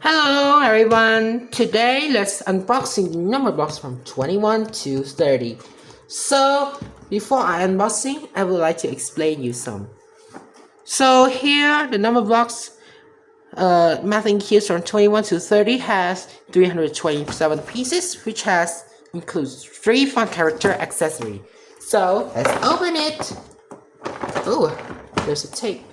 Hello everyone! Today let's unboxing number blocks from 21 to 30. So before I unboxing, I would like to explain you some. So here the number blocks Mathlink Cubes from 21 to 30 has 327 pieces, which includes 3 fun character accessory. So let's open it. Oh, there's a tape.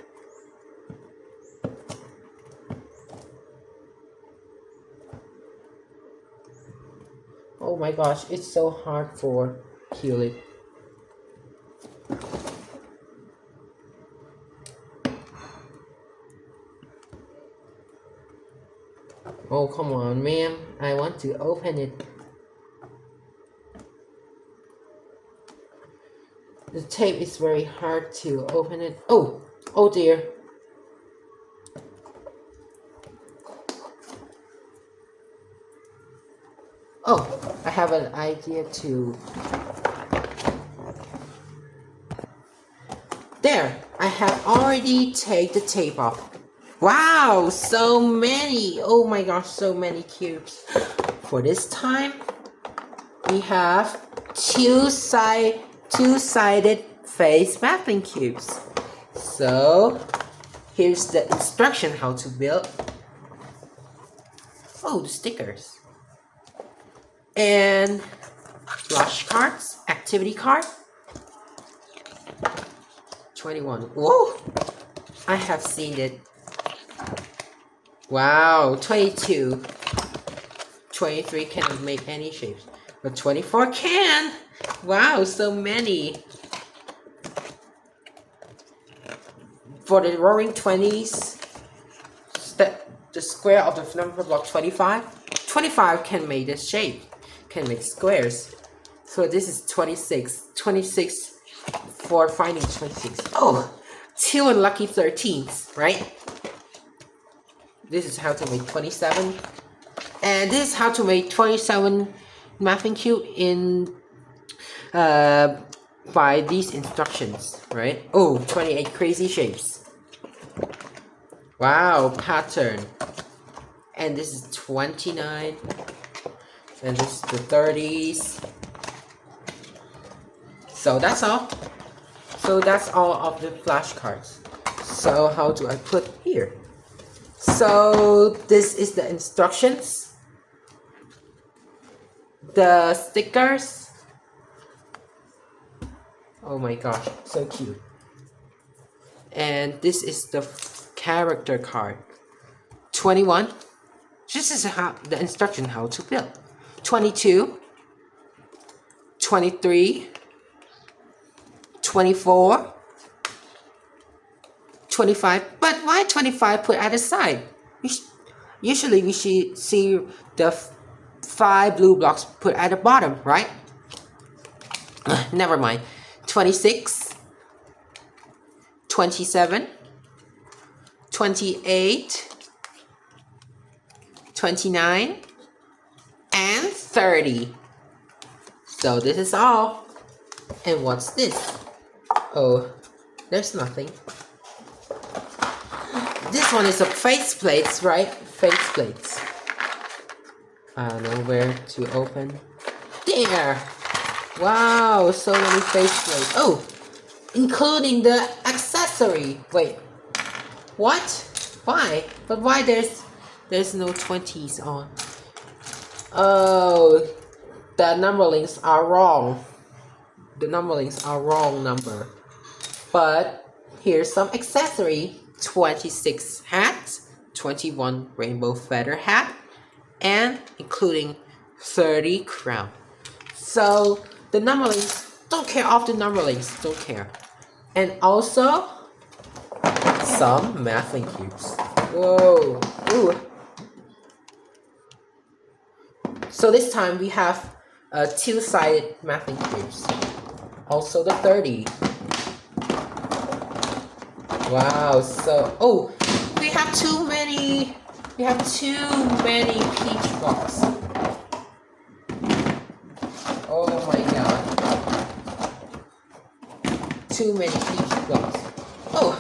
Oh my gosh, it's so hard for peel it. Oh come on, ma'am. I want to open it. The tape is very hard to open it. Oh dear. Oh, I have an idea to... There, I have already taken the tape off. Wow, so many! Oh my gosh, so many cubes. For this time, we have two-sided face Mathlink cubes. So, here's the instruction how to build. Oh, the stickers. And flashcards, activity card. 21. Whoa! I have seen it. Wow, 22. 23 cannot make any shapes, but 24 can. Wow, so many. For the roaring 20s, the square of the number block 25. 25 can make the shape. Can make squares. So this is 26. 26 for finding 26. Oh, 2 unlucky 13s, right? This is how to make 27. And this is how to make 27 Mathlink cube in by these instructions, right? Oh, 28 crazy shapes. Wow, pattern. And this is 29. And this is the 30s. So that's all. So that's all of the flashcards. So how do I put here? So this is the instructions. The stickers. Oh my gosh, so cute. And this is the character card. 21. This is how the instruction how to build. 22, 23, 24, 25. But why 25 put at the side? Usually we should see the 5 blue blocks put at the bottom, right? Never mind. 26, 27, 28, 29, and 30. So this is all. And what's this? Oh, there's nothing. This one is a face plates, right? Face plates. I don't know where to open. There! Wow, so many face plates. Oh, including the accessory. Wait, what? Why? But why there's no 20s on? Oh, the numberlings are wrong. The numberlings are wrong number. But here's some accessory. 26 hats, 21 rainbow feather hat, and including 30 crown. So the numberlings, don't care of the numberlings, don't care. And also some Mathlink cubes. Whoa. Ooh. So this time we have two-sided Mathlink cubes. Also the 30. Wow, so we have too many peach blocks. Oh my god. Too many peach blocks. Oh,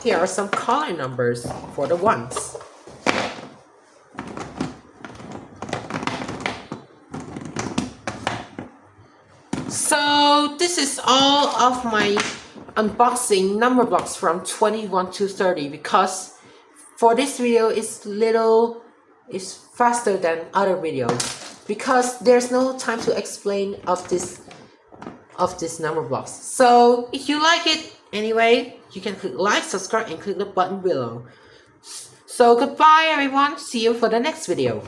here are some color numbers for the ones. this is all of my unboxing number blocks from 21 to 30, because for this video it's faster than other videos because there's no time to explain of this number blocks. So if you like it anyway, you can click like, subscribe, and click the button below. So goodbye everyone, see you for the next video.